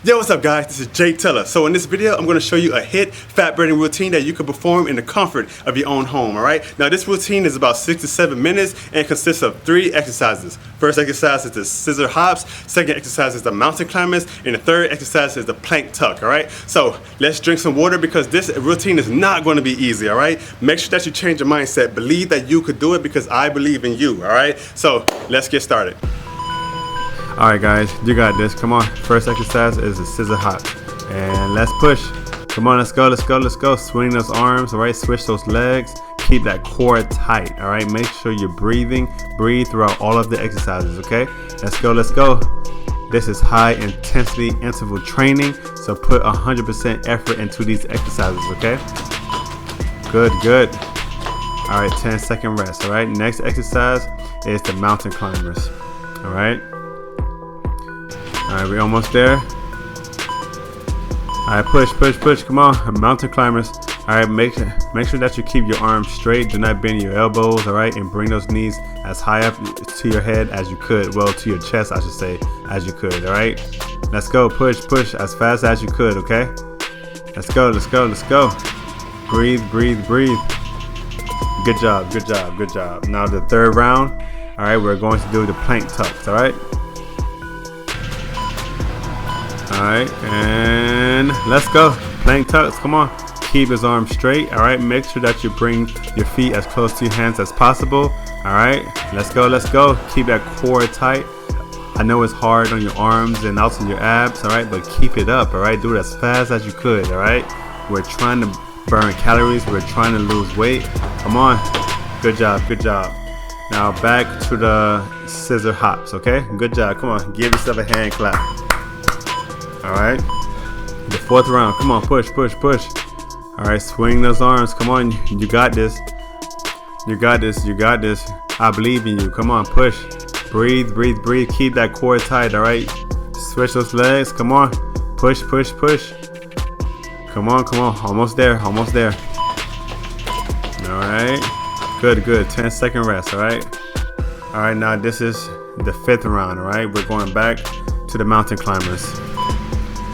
Yo, what's up guys? This is Tela. So in this video, I'm going to show you a HIIT fat burning routine that you can perform in the comfort of your own home, alright? Now this routine is about 6 to 7 minutes and consists of 3 exercises. First exercise is the scissor hops, second exercise is the mountain climbers, and the third exercise is the plank tuck, alright? So let's drink some water because this routine is not going to be easy, alright? Make sure that you change your mindset. Believe that you could do it because I believe in you, alright? So let's get started. Alright guys, you got this. Come on. First exercise is the scissor hop. And let's push. Come on, let's go, let's go, let's go. Swing those arms, alright? Switch those legs. Keep that core tight, alright? Make sure you're breathing. Breathe throughout all of the exercises, okay? Let's go, let's go. This is high intensity interval training, so put 100% effort into these exercises, okay? Good, good. Alright, 10-second rest, alright? Next exercise is the mountain climbers, alright? Alright, we're almost there. Alright, push, push, push. Come on, mountain climbers. Alright, make sure that you keep your arms straight. Do not bend your elbows, alright? And bring those knees as high up to your head as you could. Well, to your chest, I should say, as you could, alright? Let's go, push, push as fast as you could, okay? Let's go, let's go, let's go. Breathe, breathe, breathe. Good job, good job, good job. Now the third round, alright, we're going to do the plank tucks, alright? Alright, and let's go. Plank tucks, come on. Keep his arms straight, alright? Make sure that you bring your feet as close to your hands as possible. Alright, let's go, let's go. Keep that core tight. I know it's hard on your arms and also your abs, alright? But keep it up, alright? Do it as fast as you could, alright? We're trying to burn calories. We're trying to lose weight. Come on. Good job, good job. Now back to the scissor hops, okay? Good job, come on. Give yourself a hand clap. Alright, the fourth round. Come on, push, push, push. Alright, swing those arms. Come on, you got this. You got this, you got this. I believe in you. Come on, push. Breathe, breathe, breathe. Keep that core tight, alright? Switch those legs. Come on. Push, push, push. Come on, come on. Almost there, almost there. Alright. Good, good. 10-second rest, alright? Alright, now this is the fifth round, alright? We're going back to the mountain climbers.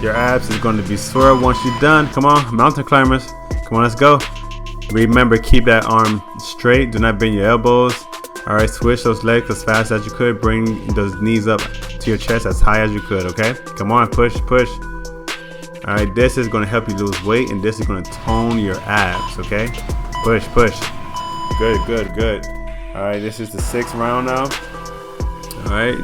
Your abs is going to be sore once you're done. Come on, mountain climbers. Come on, let's go. Remember, keep that arm straight. Do not bend your elbows. All right, switch those legs as fast as you could. Bring those knees up to your chest as high as you could, okay? Come on, push, push. All right, this is going to help you lose weight, and this is going to tone your abs, okay? Push, push. Good, good, good. All right, this is the sixth round now. All right.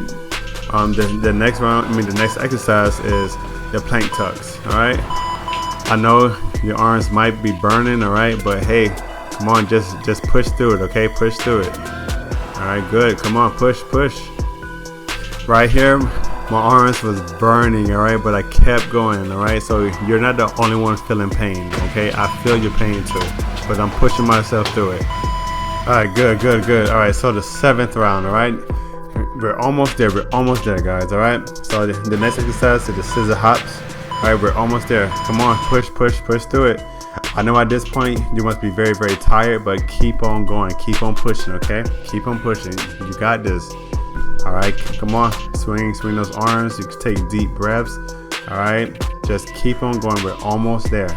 The next round, the next exercise is the plank tucks, alright? I know your arms might be burning, alright, but hey, come on, just push through it, okay? Push through it. Alright, good. Come on, push, push. Right here, my arms was burning, alright, but I kept going, alright? So you're not the only one feeling pain, okay? I feel your pain too, but I'm pushing myself through it. Alright, good, good, good. Alright, so the seventh round, alright? We're almost there, guys, alright? So the next exercise is the scissor hops. Alright, we're almost there. Come on, push, push, push through it. I know at this point you must be very, very tired, but keep on going, keep on pushing, okay? Keep on pushing. You got this. Alright, come on, swing those arms. You can take deep breaths. Alright, just keep on going. We're almost there.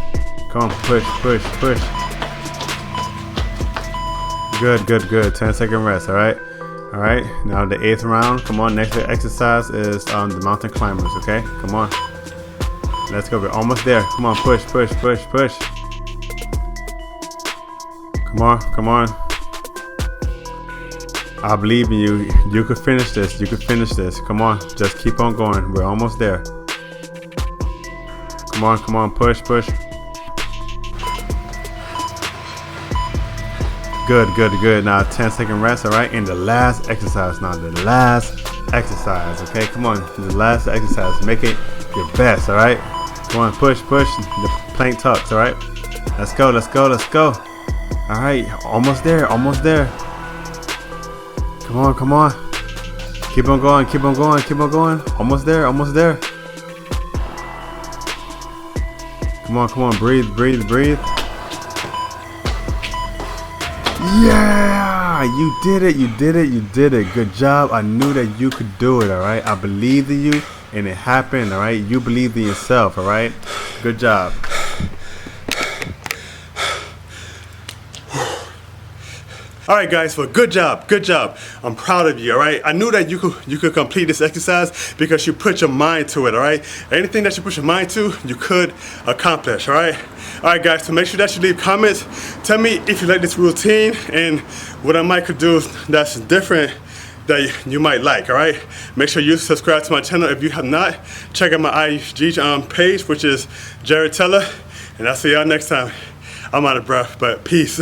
Come on, push, push, push. Good, good, good. 10-second rest, alright? Alright, now the eighth round. Come on, next exercise is the mountain climbers, okay? Come on. Let's go, we're almost there. Come on, push, push, push, push. Come on, come on. I believe in you. You could finish this. You could finish this. Come on, just keep on going. We're almost there. Come on, push, push. Good, good, good. Now 10-second rest, all right? And the last exercise now, the last exercise, okay? Come on, the last exercise. Make it your best, all right? Come on, push, push. The plank tucks, all right? Let's go, let's go, let's go. All right, almost there, almost there. Come on, come on. Keep on going, keep on going, keep on going. Almost there, almost there. Come on, come on, breathe, breathe, breathe. Yeah, you did it, you did it, you did it. Good job. I knew that you could do it, all right? I believed in you. and it happened, all right? You believed in yourself, all right? Good job. All right, guys, well, good job, good job. I'm proud of you, all right? I knew that you could complete this exercise because you put your mind to it, all right? Anything that you put your mind to, you could accomplish, all right? All right, guys, so make sure that you leave comments. Tell me if you like this routine and what I might could do that's different that you might like, all right? Make sure you subscribe to my channel if you have not. Check out my IG page, which is Tela, and I'll see y'all next time. I'm out of breath, but peace.